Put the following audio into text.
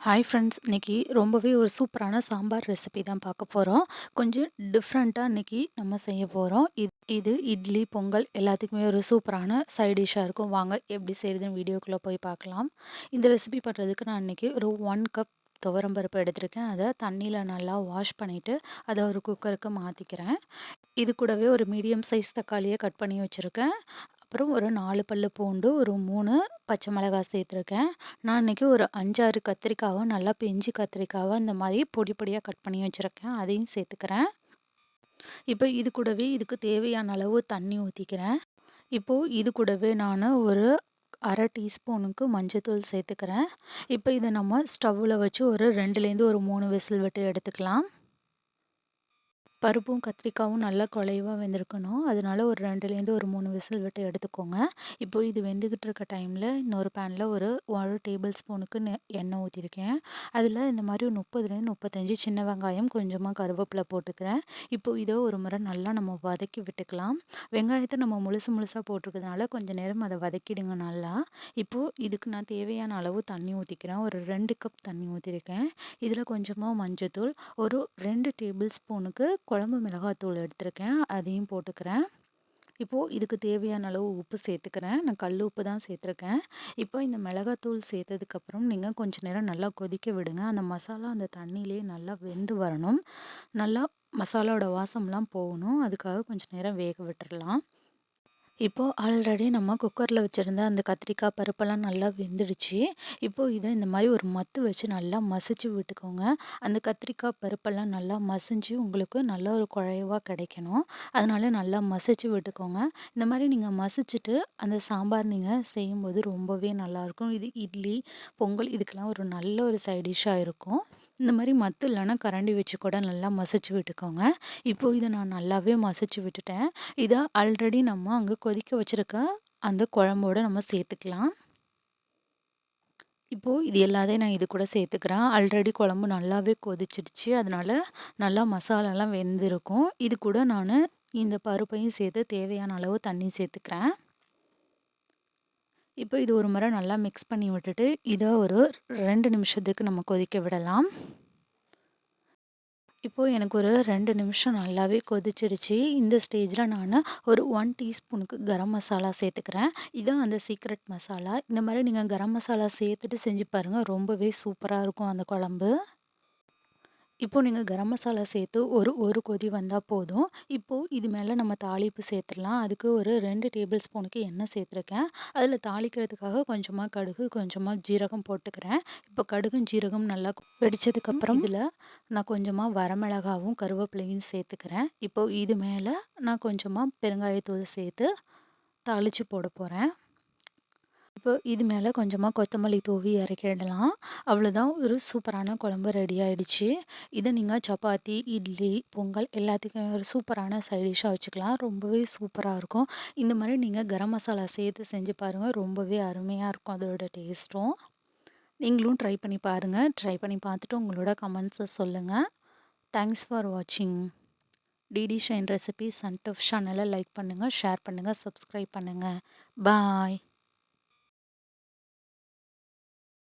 Hi friends! இன்னைக்கு ரொம்பவே ஒரு சூப்பரான சாம்பார் ரெசிபி தான் பார்க்க போறோம். கொஞ்சம் டிஃப்ரெண்ட்டா இன்னைக்கு நம்ம செய்ய போறோம். இது இட்லி, பொங்கல் எல்லாத்துக்குமே ஒரு சூப்பரான சைட் டிஷ்ஷா இருக்கும். வாங்க எப்படி செய்றதுன்னு வீடியோக்குள்ள போய் பார்க்கலாம். இந்த ரெசிபி பண்ணுறதுக்கு நான் இன்னைக்கு ஒரு 1 கப் துவரம் பருப்பு எடுத்திருக்கேன். அத தண்ணீல நல்லா வாஷ் பண்ணிட்டு, அத ஒரு குக்கருக்கு மாத்திக்கிறேன். இது கூடவே ஒரு மீடியம் சைஸ் தக்காளிய கட் பண்ணி வச்சிருக்கேன். அப்புறம் ஒரு 4 பல்லு பூண்டு, ஒரு 3 பச்சை மிளகாய் சேர்த்துருக்கேன். நான் இன்னைக்கு ஒரு 5, 6 கத்திரிக்காவ நல்லா பிஞ்சு கத்திரிக்காவ இந்த மாரி பொடி பொடியா கட் பண்ணி வச்சிருக்கேன். அதையும் சேர்த்துக்கிறேன். இப்போ இது கூடவே இதுக்கு தேவையான அளவு தண்ணி ஊத்திக்கிறேன். இப்போ இது கூடவே நானு ஒரு 1/2 டீஸ்பூனுக்கு மஞ்சத்தூள் சேர்த்துக்கிறேன். இப்போ இத நம்ம ஸ்டவ்வுல வச்சு ஒரு 2லேருந்து ஒரு 3 விசில் விட்டு எடுத்துக்கலாம். பருப்பும் கத்திரிக்காவும் நல்லா குழைவா வெந்திருக்கணும். அதனால ஒரு 2லேருந்து ஒரு 3 விசில் விட்டு எடுத்துக்கோங்க. இப்போ இது வெந்துகிட்டு இருக்க டைம்ல இன்னொரு பேன்ல ஒரு 1 டேபிள் ஸ்பூனுக்கு எண்ணெய் ஊத்திருக்கேன். அதில இந்த மாரி 30லேருந்து 35 சின்ன வெங்காயம், கொஞ்சமா கருவேப்பில போட்டுக்கிறேன். இப்போ இத ஒரு முறை நல்லா நம்ம வதக்கி விட்டுக்கலாம். வெங்காயத்த நம்ம முழுசு முழுசா போட்டிருக்கிறதுனால கொஞ்சம் நேரம் அத வதக்கிடுங்க நல்லா. இப்போ இதுக்கு நான் தேவையான அளவு தண்ணி ஊத்திக்கிறேன். ஒரு 2 கப் தண்ணி ஊத்திருக்கேன். இதில கொஞ்சமா மஞ்சத்தூள், ஒரு 2 டேபிள் ஸ்பூனுக்கு குழம்பு மிளகாத்தூள் எடுத்திருக்கேன். அதையும் போட்டுக்கிறேன். இப்போ இதுக்கு தேவையான அளவு உப்பு சேர்த்துக்கிறேன். நான் கல் உப்பு தான் சேர்த்துருக்கேன். இப்போ இந்த மிளகாத்தூள் சேர்த்ததுக்கப்புறம் நீங்க கொஞ்ச நேரம் நல்லா கொதிக்க விடுங்க. அந்த மசாலா அந்த தண்ணியிலேயே நல்லா வெந்து வரணும். நல்லா மசாலாவோட வாசம்லாம் போகணும். அதுக்காக கொஞ்சம் நேரம் வேக விட்டுறலாம். இப்போ ஆல்ரெடி நம்ம குக்கர்ல வச்சிருந்த அந்த கத்திரிக்காய் பருப்பெல்லாம் நல்லா வெந்துடுச்சு. இப்போ இத இந்த மாரி ஒரு மத்து வச்சு நல்லா மசிச்சு விட்டுக்கோங்க. அந்த கத்திரிக்காய் பருப்பெல்லாம் நல்லா மசிஞ்சு உங்களுக்கு நல்ல ஒரு குழைவா கிடைக்கணும். அதனால நல்லா மசிச்சு விட்டுக்கோங்க. இந்த மாரி நீங்க மசிச்சுட்டு அந்த சாம்பார் நீங்க செய்யும்போது ரொம்பவே நல்லாயிருக்கும். இது இட்லி, பொங்கல் இதுக்கெல்லாம் ஒரு நல்ல ஒரு சைட் டிஷ்ஷா இருக்கும். இந்த மாரி மத்து இல்லன்னா கரண்டி வச்சு கூட நல்லா மசிச்சு விட்டுக்கோங்க. இப்போ இத நான் நல்லாவே மசிச்சு விட்டுட்டேன். இத ஆல்ரெடி நம்ம அங்க கொதிக்க வச்சிருக்க அந்த குழம்போட நம்ம சேர்த்துக்கலாம். இப்போ இது எல்லாத்தையும் நான் இது கூட சேர்த்துக்கிறேன். ஆல்ரெடி குழம்பு நல்லாவே கொதிச்சிடுச்சு. அதனால நல்லா மசாலாலாம் வெந்திருக்கும். இது கூட நானு இந்த பருப்பையும் சேர்த்து தேவையான அளவு தண்ணி சேர்த்துக்கிறேன். இப்போ இது ஒரு முறை நல்லா மிக்ஸ் பண்ணி விட்டுட்டு, இத ஒரு 2 நிமிஷத்துக்கு நம்ம கொதிக்க விடலாம். இப்போ எனக்கு ஒரு 2 நிமிஷம் நல்லாவே கொதிச்சிடுச்சு. இந்த ஸ்டேஜ்ல நானு ஒரு 1 டீஸ்பூனுக்கு கரம் மசாலா சேர்த்துக்கிறேன். இதான் அந்த சீக்ரெட் மசாலா. இந்த மாரி நீங்க கரம் மசாலா சேர்த்துட்டு செஞ்சு பாருங்க. ரொம்பவே சூப்பரா இருக்கும் அந்த குழம்பு. இப்போ நீங்க கரம் மசாலா சேர்த்து ஒரு கொதி வந்தா போதும். இப்போ இது மேல நம்ம தாளிப்பு சேர்த்துடலாம். அதுக்கு ஒரு 2 டேபிள் ஸ்பூனுக்கு எண்ணெய் சேர்த்துருக்கேன். அதில தாளிக்கிறதுக்காக கொஞ்சமா கடுகு, கொஞ்சமா ஜீரகம் போட்டுக்கிறேன். இப்போ கடுகும், ஜீரகம் நல்லா வெடிச்சதுக்கப்புறம் இதில நான் கொஞ்சமா வரமிளகாவும், கருவேப்பிலையும் சேர்த்துக்கிறேன். இப்போ இது மேல நான் கொஞ்சமா பெருங்காயத்தூள் சேர்த்து தாளிச்சு போட போறேன். இப்போ இது மேல கொஞ்சமா கொத்தமல்லி தூவி இறக்கிடலாம். அவ்வளோதான், ஒரு சூப்பரான குழம்பு ரெடி ஆயிடுச்சு. இத நீங்க சப்பாத்தி, இட்லி, பொங்கல் எல்லாத்துக்கும் ஒரு சூப்பரான சைட் டிஷ்ஷா வச்சுக்கலாம். ரொம்பவே சூப்பரா இருக்கும். இந்த மாரி நீங்க கரம் மசாலா சேர்த்து செஞ்சு பாருங்க. ரொம்பவே அருமையா இருக்கும் அதோட டேஸ்ட்டும். நீங்களும் ட்ரை பண்ணி பாருங்க. ட்ரை பண்ணி பார்த்துட்டு உங்களோட கமெண்ட்ஸ சொல்லுங்க. தேங்க்ஸ் ஃபார் வாட்சிங். DD shine recipes and tips சேனல லைக் பண்ணுங்க, ஷேர் பண்ணுங்க, சப்ஸ்கிரைப் பண்ணுங்க. பாய்.